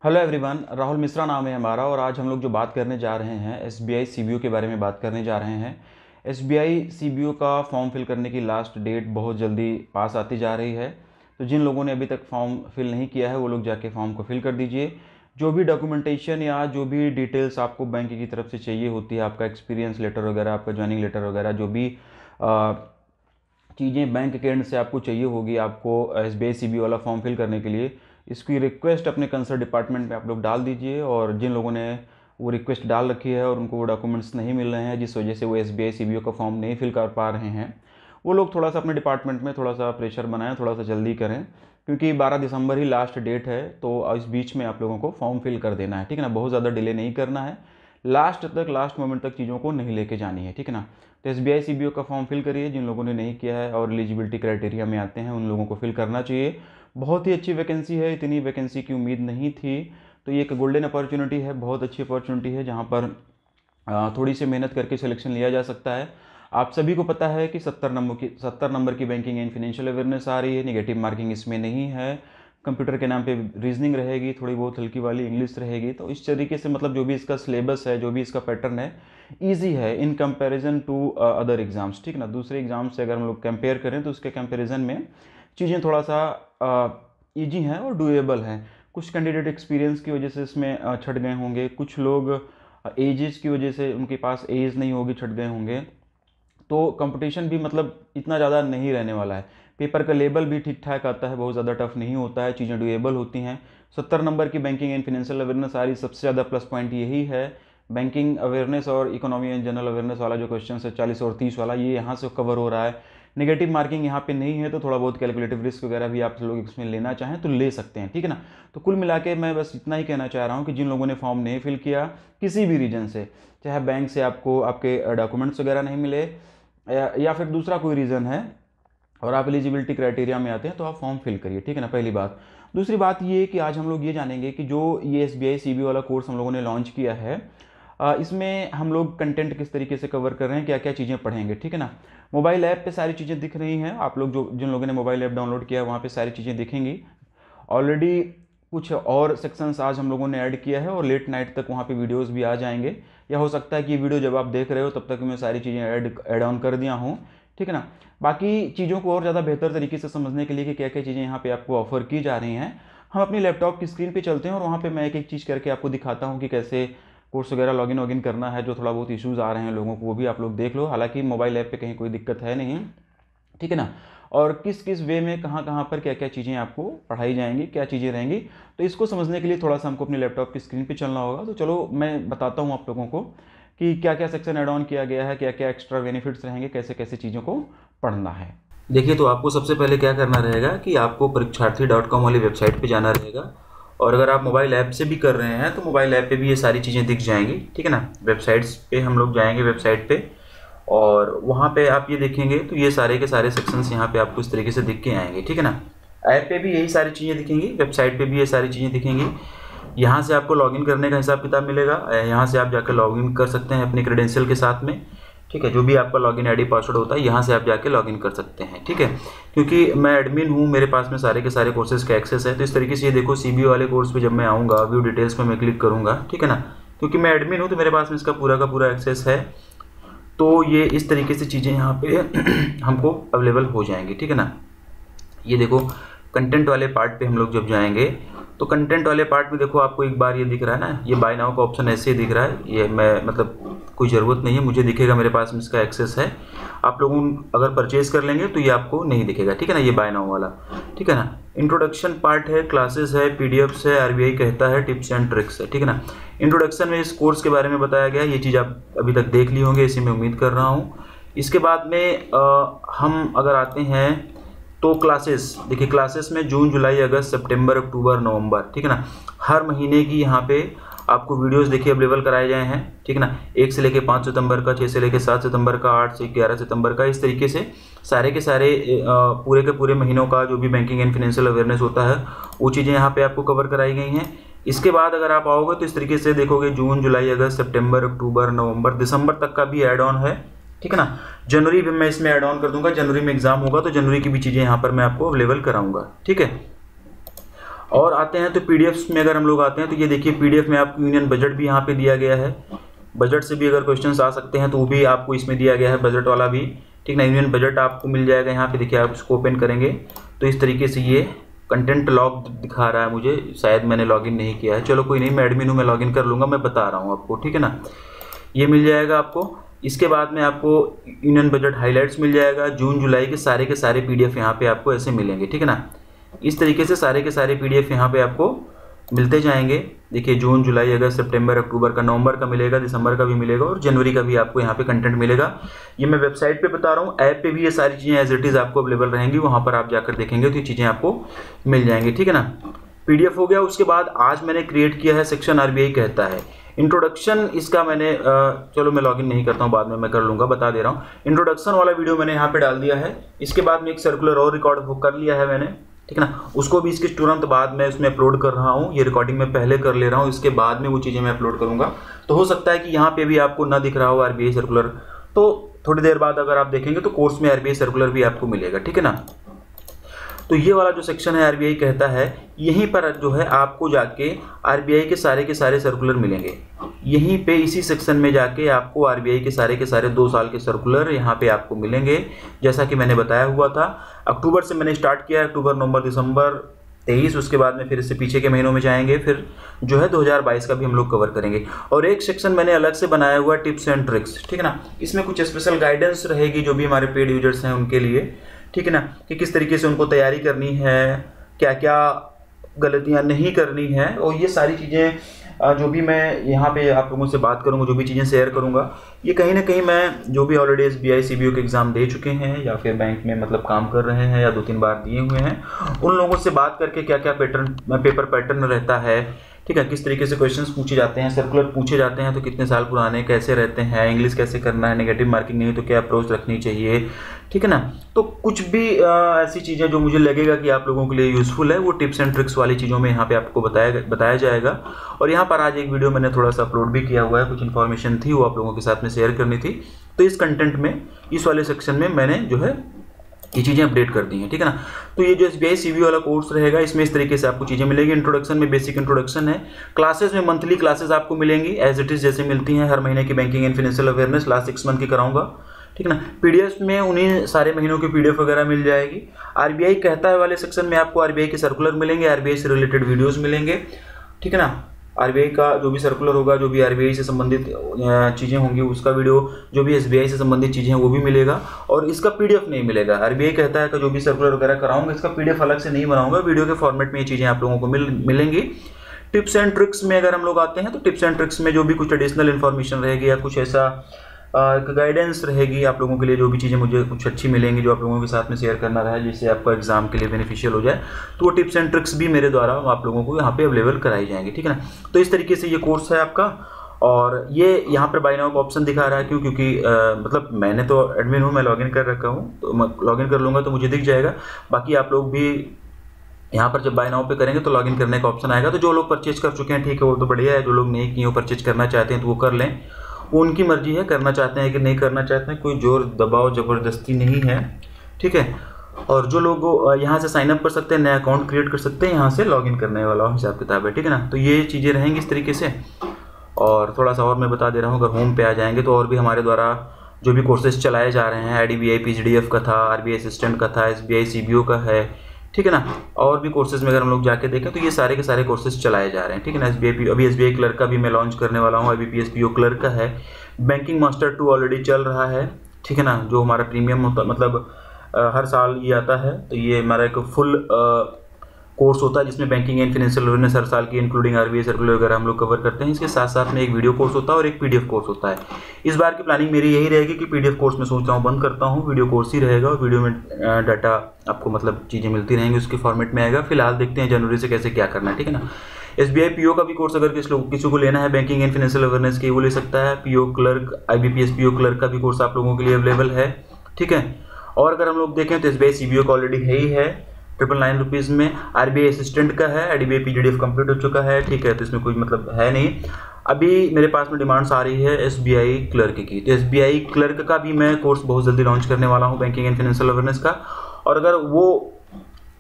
Hello everyone, Rahul Mishra नाम है हमारा और आज हम लोग जो बात करने जा रहे हैं एसबीआई सीबीओ के बारे में बात करने जा रहे हैं। एसबीआई सीबीओ का फॉर्म फिल करने की लास्ट डेट बहुत जल्दी पास आती जा रही है। तो जिन लोगों ने अभी तक फॉर्म फिल नहीं किया है वो लोग जाके फॉर्म को फिल कर दीजिए। जो भी डॉक्यूमेंटेशन या जो भी डिटेल्स आपको बैंक की तरफ से चाहिए होती है, आपका एक्सपीरियंस लेटर वगैरह, आपका ज्वाइनिंग लेटर वगैरह, जो भी चीज़ें बैंक के एंड से आपको चाहिए होगी आपको एसबीआई सीबीओ वाला फॉर्म फिल करने के लिए, इसकी रिक्वेस्ट अपने कंसर्न डिपार्टमेंट में आप लोग डाल दीजिए। और जिन लोगों ने वो रिक्वेस्ट डाल रखी है और उनको वो डॉक्यूमेंट्स नहीं मिल रहे हैं जिस वजह से वो एसबीआई सीबीओ का फॉर्म नहीं फिल कर पा रहे हैं, वो लोग थोड़ा सा अपने डिपार्टमेंट में थोड़ा सा प्रेशर बनाएं, थोड़ा सा जल्दी करें, क्योंकि 12 दिसंबर ही लास्ट डेट है। तो इस बीच में आप लोगों को फॉर्म फिल कर देना है, ठीक है ना। बहुत ज़्यादा डिले नहीं करना है, लास्ट मोमेंट तक चीज़ों को नहीं लेके जानी है, ठीक है ना। तो एसबीआई सीबीओ का फॉर्म फिल करिए जिन लोगों ने नहीं किया है और एलिजिबिलिटी क्राइटेरिया में आते हैं उन लोगों को फिल करना चाहिए। बहुत ही अच्छी वैकेंसी है, इतनी वैकेंसी की उम्मीद नहीं थी। तो ये एक गोल्डन अपॉर्चुनिटी है, बहुत अच्छी अपॉर्चुनिटी है जहाँ पर थोड़ी सी मेहनत करके सिलेक्शन लिया जा सकता है। आप सभी को पता है कि 70 नंबर की बैंकिंग एंड फिनेंशियल अवेयरनेस आ रही है। नेगेटिव मार्किंग इसमें नहीं है। कंप्यूटर के नाम पे रीजनिंग रहेगी, थोड़ी बहुत हल्की वाली इंग्लिश रहेगी। तो इस तरीके से मतलब जो भी इसका सिलेबस है, जो भी इसका पैटर्न है, ईजी है in comparison to other exams, ठीक ना। दूसरे एग्जाम से अगर हम लोग कंपेयर करें तो उसके कंपैरिजन में चीज़ें थोड़ा सा ईजी हैं और डूएबल हैं। कुछ कैंडिडेट एक्सपीरियंस की वजह से इसमें छट गए होंगे, कुछ लोग एजेस की वजह से उनके पास एज नहीं होगी, छट गए होंगे। तो कंपटीशन भी मतलब इतना ज़्यादा नहीं रहने वाला है। पेपर का लेवल भी ठीक ठाक आता है, बहुत ज़्यादा टफ नहीं होता है, चीज़ें डुएबल होती हैं। 70 नंबर की बैंकिंग एंड फिनेंशियल अवेयरनेस आ रही, सबसे ज़्यादा प्लस पॉइंट यही है। बैंकिंग अवेयरनेस और इकोनॉमी एंड जनरल अवेयरनेस वाला जो क्वेश्चन है 40 और 30 वाला, ये यहाँ से कवर हो रहा है। नेगेटिव मार्किंग यहाँ पे नहीं है, तो थोड़ा बहुत कैलकुलेटिव रिस्क वगैरह भी आप लोग इसमें लेना चाहें तो ले सकते हैं, ठीक है ना। तो कुल मिला के मैं बस इतना ही कहना चाह रहा हूँ कि जिन लोगों ने फॉर्म नहीं फिल किया किसी भी रीजन से, चाहे बैंक से आपको आपके डॉक्यूमेंट्स वगैरह नहीं मिले या फिर दूसरा कोई रीज़न है और आप एलिजिबिलिटी क्राइटेरिया में आते हैं, तो आप फॉर्म फिल करिए, ठीक है ना, पहली बात। दूसरी बात ये कि आज हम लोग ये जानेंगे कि जो ये एसबीआई सीबीओ वाला कोर्स हम लोगों ने लॉन्च किया है, इसमें हम लोग कंटेंट किस तरीके से कवर कर रहे हैं, क्या क्या चीज़ें पढ़ेंगे, ठीक है ना। मोबाइल ऐप पे सारी चीज़ें दिख रही हैं, आप लोग जो जिन लोगों ने मोबाइल ऐप डाउनलोड किया है वहाँ पे सारी चीज़ें दिखेंगी। ऑलरेडी कुछ और सेक्शंस आज हम लोगों ने ऐड किया है और लेट नाइट तक वहाँ पे वीडियोस भी आ जाएंगे, या हो सकता है कि ये वीडियो जब आप देख रहे हो तब तक मैं सारी चीज़ें ऐड ऑन कर दिया हूँ, ठीक है ना। बाकी चीज़ों को और ज़्यादा बेहतर तरीके से समझने के लिए कि क्या क्या चीज़ें यहाँ पे आपको ऑफर की जा रही हैं, हम अपनी लैपटॉप की स्क्रीन पे चलते हैं और वहाँ पे मैं एक एक चीज़ करके आपको दिखाता हूँ कि कैसे कोर्स वगैरह लॉगिन करना है। जो थोड़ा बहुत इश्यूज़ आ रहे हैं लोगों को वो भी आप लोग देख लो, हालांकि मोबाइल ऐप पे कहीं कोई दिक्कत है नहीं, ठीक है ना। और किस किस वे में कहाँ कहाँ पर क्या क्या चीज़ें आपको पढ़ाई जाएंगी, क्या चीज़ें रहेंगी, तो इसको समझने के लिए थोड़ा सा हमको अपने लैपटॉप की स्क्रीन पे चलना होगा। तो चलो मैं बताता हूँ आप लोगों को कि क्या क्या सेक्शन ऐड ऑन किया गया है, क्या क्या एक्स्ट्रा बेनिफिट्स रहेंगे, कैसे कैसे चीज़ों को पढ़ना है। देखिए, तो आपको सबसे पहले क्या करना रहेगा कि आपको परीक्षार्थी.com वाली वेबसाइट पे जाना रहेगा। और अगर आप मोबाइल ऐप से भी कर रहे हैं तो मोबाइल ऐप पे भी ये सारी चीज़ें दिख जाएंगी, ठीक है ना। वेबसाइट्स पे हम लोग जाएंगे, वेबसाइट पे, और वहाँ पे आप ये देखेंगे तो ये सारे के सारे सेक्शंस यहाँ पे आपको इस तरीके से दिख के आएंगे, ठीक है ना। ऐप पे भी यही सारी चीज़ें दिखेंगी, वेबसाइट पे भी ये सारी चीज़ें दिखेंगी। यहाँ से आपको लॉगिन करने का हिसाब किताब मिलेगा, यहाँ से आप जाकर लॉगिन कर सकते हैं अपने क्रेडेंशियल के साथ में, ठीक है। जो भी आपका लॉगिन आईडी पासवर्ड होता है यहाँ से आप जाके लॉगिन कर सकते हैं, ठीक है। क्योंकि मैं एडमिन हूँ, मेरे पास में सारे के सारे कोर्सेज का एक्सेस है। तो इस तरीके से ये देखो, सीबीओ वाले कोर्स पे जब मैं आऊँगा, व्यू डिटेल्स में मैं क्लिक करूँगा, ठीक है ना, क्योंकि मैं एडमिन हूँ तो मेरे पास में इसका पूरा का पूरा एक्सेस है। तो ये इस तरीके से चीज़ें यहाँ पे हमको अवेलेबल हो जाएंगी, ठीक है ना। ये देखो, कंटेंट वाले पार्ट पे हम लोग जब जाएंगे तो कंटेंट वाले पार्ट में देखो आपको एक बार ये दिख रहा है ना, ये बाय नाउ का ऑप्शन ऐसे ही दिख रहा है। ये मैं मतलब कोई ज़रूरत नहीं है, मुझे दिखेगा, मेरे पास में इसका एक्सेस है। आप लोगों अगर परचेज कर लेंगे तो ये आपको नहीं दिखेगा, ठीक है ना, ये बाय नाउ वाला, ठीक है ना। इंट्रोडक्शन पार्ट है, क्लासेस है, पीडीएफ्स है, आरबीआई कहता है, टिप्स एंड ट्रिक्स है, ठीक है ना। इंट्रोडक्शन में इस कोर्स के बारे में बताया गया, ये चीज़ आप अभी तक देख ली होंगे, इसी में उम्मीद कर रहा हूँ। इसके बाद में हम अगर आते हैं तो क्लासेस, देखिए क्लासेस में जून, जुलाई, अगस्त, सितंबर, अक्टूबर, नवंबर, ठीक है ना, हर महीने की यहाँ पे आपको वीडियोस देखिए अवेलेबल कराए गए हैं, ठीक है ना। 1 से लेके 5 सितंबर का, 6 से लेके 7 सितंबर का, 8 से 11 सितंबर का, इस तरीके से सारे के सारे पूरे के पूरे महीनों का जो भी बैंकिंग एंड फाइनेंशियल अवेयरनेस होता है वो चीज़ें यहाँ पे आपको कवर कराई गई हैं। इसके बाद अगर आप आओगे तो इस तरीके से देखोगे, जून, जुलाई, अगस्त, सितंबर, अक्टूबर, नवंबर, दिसंबर तक का भी ऐड ऑन है, ठीक है ना। जनवरी भी मैं इसमें ऐड ऑन कर दूंगा, जनवरी में एग्जाम होगा तो जनवरी की भी चीज़ें यहाँ पर मैं आपको अवेलेबल कराऊंगा, ठीक है। और आते हैं तो पीडीएफ्स में अगर हम लोग आते हैं तो ये देखिए पीडीएफ में आपको यूनियन बजट भी यहाँ पे दिया गया है। बजट से भी अगर क्वेश्चंस आ सकते हैं तो वो भी आपको इसमें दिया गया है, बजट वाला भी, ठीक ना। यूनियन बजट आपको मिल जाएगा यहाँ पे। देखिए आप इसको ओपन करेंगे तो इस तरीके से ये कंटेंट लॉग दिखा रहा है मुझे, शायद मैंने लॉगिन नहीं किया है, चलो कोई नहीं, मैं एडमिन हूँ, मैं लॉगिन कर लूँगा, मैं बता रहा हूँ आपको, ठीक है ना। ये मिल जाएगा आपको। इसके बाद में आपको यूनियन बजट हाइलाइट्स मिल जाएगा, जून जुलाई के सारे पीडीएफ यहाँ पे आपको ऐसे मिलेंगे, ठीक है ना। इस तरीके से सारे के सारे पीडीएफ यहाँ पे आपको मिलते जाएंगे। देखिए जून जुलाई अगस्त सितंबर अक्टूबर का, नवंबर का मिलेगा, दिसंबर का भी मिलेगा और जनवरी का भी आपको यहाँ पे कंटेंट मिलेगा। ये मैं वेबसाइट पे बता रहा हूँ, ऐप पे भी ये सारी चीज़ें एज इट इज़ आपको अवेलेबल रहेंगी, वहाँ पर आप जाकर देखेंगे तो ये चीज़ें आपको मिल जाएंगी, ठीक है ना। पीडीएफ हो गया। उसके बाद आज मैंने क्रिएट किया है सेक्शन आरबीआई कहता है। इंट्रोडक्शन इसका मैंने चलो मैं लॉगिन नहीं करता हूँ, बाद में मैं कर लूँगा, बता दे रहा हूँ। इंट्रोडक्शन वाला वीडियो मैंने यहाँ पे डाल दिया है। इसके बाद में एक सर्कुलर और रिकॉर्ड कर लिया है मैंने, ठीक है ना। उसको भी इसके तुरंत बाद में उसमें अपलोड कर रहा हूँ। ये रिकॉर्डिंग मैं पहले कर ले रहा हूँ, इसके बाद में वो चीज़ें मैं अपलोड करूँगा। तो हो सकता है कि यहाँ पे भी आपको ना दिख रहा हो आरबीआई सर्कुलर, तो थोड़ी देर बाद अगर आप देखेंगे तो कोर्स में आरबीआई सर्कुलर भी आपको मिलेगा, ठीक है ना। तो ये वाला जो सेक्शन है आरबीआई कहता है, यहीं पर जो है आपको जाके आरबीआई के सारे सर्कुलर मिलेंगे। यहीं पे इसी सेक्शन में जाके आपको आरबीआई के सारे 2 साल के सर्कुलर यहाँ पे आपको मिलेंगे। जैसा कि मैंने बताया हुआ था, अक्टूबर से मैंने स्टार्ट किया, अक्टूबर नवंबर दिसंबर 23, उसके बाद में फिर इससे पीछे के महीनों में जाएंगे, फिर जो है 2022 का भी हम लोग कवर करेंगे। और एक सेक्शन मैंने अलग से बनाया हुआ टिप्स एंड ट्रिक्स, ठीक है ना। इसमें कुछ स्पेशल गाइडेंस रहेगी जो भी हमारे पेड यूजर्स हैं उनके लिए, ठीक है ना, कि किस तरीके से उनको तैयारी करनी है, क्या क्या गलतियां नहीं करनी है। और ये सारी चीज़ें जो भी मैं यहाँ पे आप लोगों से बात करूँगा, जो भी चीज़ें शेयर करूँगा, ये कहीं ना कहीं मैं जो भी ऑलरेडी एसबीआई सीबीओ के एग्ज़ाम दे चुके हैं या फिर बैंक में मतलब काम कर रहे हैं या 2-3 बार दिए हुए हैं, उन लोगों से बात करके क्या क्या पेपर पैटर्न रहता है, ठीक है, किस तरीके से क्वेश्चंस पूछे जाते हैं, सर्कुलर पूछे जाते हैं तो कितने साल पुराने कैसे रहते हैं, इंग्लिश कैसे करना है, नेगेटिव मार्किंग नहीं तो क्या अप्रोच रखनी चाहिए, ठीक है ना। तो कुछ भी ऐसी चीज़ें जो मुझे लगेगा कि आप लोगों के लिए यूज़फुल है, वो टिप्स एंड ट्रिक्स वाली चीज़ों में यहाँ पे आपको बताया जाएगा। और यहाँ पर आज एक वीडियो मैंने थोड़ा सा अपलोड भी किया हुआ है, कुछ इन्फॉर्मेशन थी वो आप लोगों के साथ में शेयर करनी थी। तो इस कंटेंट में, इस वाले सेक्शन में मैंने जो है ये चीज़ें अपडेट कर दी हैं, ठीक है ना। तो ये जो एसबीआई सीबीओ वाला कोर्स रहेगा, इसमें इस तरीके से आपको चीज़ें मिलेगी। इंट्रोडक्शन में बेसिक इंट्रोडक्शन है, क्लासेस में मंथली क्लासेस आपको मिलेंगी एज इट इज़ जैसे मिलती हैं हर महीने की banking and financial awareness, last 6 month की कराऊंगा, ठीक है ना। पीडीएफ में उन्हीं सारे महीनों की पीडीएफ वगैरह मिल जाएगी। आरबीआई कहता है वाले सेक्शन में आपको आरबीआई के सर्कुलर मिलेंगे, आरबीआई से रिलेटेड वीडियोज़ मिलेंगे, ठीक है ना। आरबीआई का जो भी सर्कुलर होगा, जो भी आरबीआई से संबंधित चीज़ें होंगी उसका वीडियो, जो भी एसबीआई से संबंधित चीज़ें हैं वो भी मिलेगा। और इसका पीडीएफ नहीं मिलेगा। आरबीआई कहता है कि जो भी सर्कुलर वगैरह कराऊंगा इसका पीडीएफ अलग से नहीं बनाऊंगा, वीडियो के फॉर्मेट में ये चीज़ें आप लोगों को मिलेंगी। टिप्स एंड ट्रिक्स में अगर हम लोग आते हैं तो टिप्स एंड ट्रिक्स में जो भी कुछ एडिशनल इन्फॉर्मेशन रहेगी या कुछ ऐसा गाइडेंस रहेगी आप लोगों के लिए, जो भी चीज़ें मुझे कुछ अच्छी मिलेंगी जो आप लोगों के साथ में शेयर करना रहा है जिससे आपका एग्जाम के लिए बेनिफिशियल हो जाए, तो वो टिप्स एंड ट्रिक्स भी मेरे द्वारा आप लोगों को यहाँ पे अवेलेबल कराई जाएंगी, ठीक है ना। तो इस तरीके से ये कोर्स है आपका। और ये यहाँ पर बाय नाउ का ऑप्शन दिखा रहा है, क्यों? क्योंकि मतलब मैंने तो एडमिन हूँ, मैं लॉगिन कर रखा हूँ, तो मैं लॉगिन कर लूँगा तो मुझे दिख जाएगा। बाकी आप लोग भी यहाँ पर जब बाय नाउ पे करेंगे तो लॉगिन करने का ऑप्शन आएगा। तो जो लोग परचेज कर चुके हैं ठीक है, वो तो बढ़िया है। जो लोग नहीं किए वो परचेज करना चाहते हैं तो वो कर लें, वो उनकी मर्जी है, करना चाहते हैं कि नहीं करना चाहते हैं, कोई जोर दबाव ज़बरदस्ती नहीं है, ठीक है। और जो लोग यहाँ से साइन अप कर सकते हैं, नया अकाउंट क्रिएट कर सकते हैं, यहाँ से लॉगिन करने वाला हिसाब किताब है, ठीक है ना। तो ये चीज़ें रहेंगी इस तरीके से। और थोड़ा सा और मैं बता दे रहा हूँ, अगर होम पे आ जाएंगे तो और भी हमारे द्वारा जो भी कोर्सेज चलाए जा रहे हैं, IDBI PGDF का था, आरबीआई असिस्टेंट का था, SBI CBO का है, ठीक है ना। और भी कोर्सेज में अगर हम लोग जाके देखें तो ये सारे के सारे कोर्सेज चलाए जा रहे हैं, ठीक है ना। अभी SBI क्लर्क का भी मैं लॉन्च करने वाला हूँ, IBPS PO क्लर्क का है, बैंकिंग मास्टर 2 ऑलरेडी चल रहा है, ठीक है ना। जो हमारा प्रीमियम होता मतलब हर साल ये आता है, तो ये हमारा एक फुल कोर्स होता है जिसमें बैंकिंग एंड फाइनेंशियल अवेयरनेस हर साल की इंक्लूडिंग आरबीआई सर्कुलर वगैरह हम लोग कवर करते हैं। इसके साथ साथ में एक वीडियो कोर्स होता है और एक पीडीएफ कोर्स होता है। इस बार की प्लानिंग मेरी यही रहेगी कि पीडीएफ कोर्स में सोच रहा हूँ बंद करता हूँ, वीडियो कोर्स ही रहेगा और वीडियो में डाटा आपको मतलब चीज़ें मिलती रहेंगी, उसके फॉर्मेट में आएगा। फिलहाल देखते हैं जनवरी से कैसे क्या करना है, ठीक है ना। SBI PO का भी कोर्स अगर किसी को लेना है बैंकिंग एंड फाइनेंशियल अवेयरनेस की, वो ले सकता है। PO clerk, IBPS PO clerk का भी कोर्स आप लोगों के लिए अवेलेबल है, ठीक है। और अगर हम लोग देखें तो SBI CBO का ऑलरेडी है ही है 999 रुपीज़ में। आरबीआई असिस्टेंट का है, IDBI PGDF कंप्लीट हो चुका है, ठीक है। तो इसमें कोई मतलब है नहीं। अभी मेरे पास में डिमांड्स आ रही है SBI क्लर्क की, तो SBI क्लर्क का भी मैं कोर्स बहुत जल्दी लॉन्च करने वाला हूँ, बैंकिंग एंड फाइनेंशियल अवेयरनेस का। और अगर वो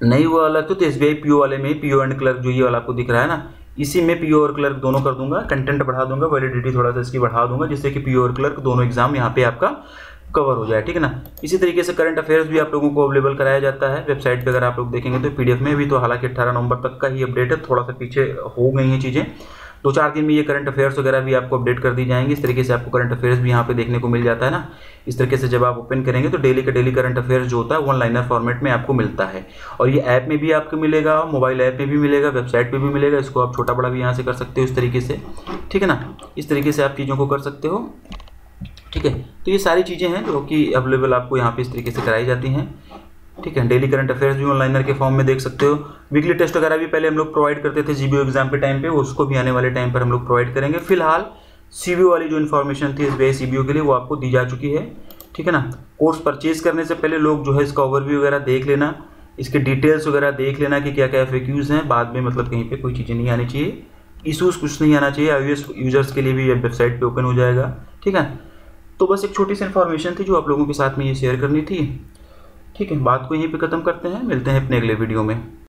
नहीं वो अलग तो S B I P O वाले में पी ओ एंड क्लर्क जो ये वाला आपको दिख रहा है ना, इसी में पी ओ और क्लर्क दोनों कर दूंगा, कंटेंट बढ़ा दूंगा, वैलिडिटी थोड़ा सा इसकी बढ़ा दूंगा, जिससे कि पी ओ और क्लर्क दोनों एग्जाम यहाँ पे आपका कवर हो जाए, ठीक है ना। इसी तरीके से करंट अफेयर्स भी आप लोगों को अवेलेबल कराया जाता है वेबसाइट पे, अगर आप लोग देखेंगे तो पीडीएफ में भी, तो हालांकि 18 नवंबर तक का ही अपडेट है, थोड़ा सा पीछे हो गई हैं चीज़ें, 2-4 दिन में ये करंट अफेयर्स वगैरह भी आपको अपडेट कर दी जाएंगी। इस तरीके से आपको करंट अफेयर्स भी यहाँ पे देखने को मिल जाता है ना। इस तरीके से जब आप ओपन करेंगे तो डेली का डेली करंट अफेयर्स जो होता है वन लाइनर फॉर्मेट में आपको मिलता है, और ये ऐप में भी आपको मिलेगा, मोबाइल ऐप में भी मिलेगा, वेबसाइट पर भी मिलेगा। इसको आप छोटा बड़ा भी यहाँ से कर सकते हो इस तरीके से, ठीक है ना। इस तरीके से आप चीज़ों को कर सकते हो, ठीक है। तो ये सारी चीज़ें हैं जो कि अवेलेबल आपको यहाँ पे इस तरीके से कराई जाती हैं, ठीक है। डेली करंट अफेयर्स भी ऑनलाइनर के फॉर्म में देख सकते हो। वीकली टेस्ट वगैरह भी पहले हम लोग प्रोवाइड करते थे जीबीओ एग्जाम के टाइम पे, उसको भी आने वाले टाइम पर हम लोग प्रोवाइड करेंगे। फिलहाल सीबीओ वाली जो इन्फॉर्मेशन थी एसबीआई सीबीओ के लिए वो आपको दी जा चुकी है, ठीक है ना। कोर्स परचेज करने से पहले लोग जो है इसका ओवरव्यू वगैरह देख लेना, इसके डिटेल्स वगैरह देख लेना कि क्या क्या एफएक्यूज हैं। बाद में मतलब कहीं पर कोई चीज़ें नहीं आनी चाहिए, इशूज़ कुछ नहीं आना चाहिए। iOS यूजर्स के लिए भी वेबसाइट पर ओपन हो जाएगा, ठीक है। तो बस एक छोटी सी इन्फॉर्मेशन थी जो आप लोगों के साथ में ये शेयर करनी थी, ठीक है। बात को यहीं पे ख़त्म करते हैं, मिलते हैं अपने अगले वीडियो में।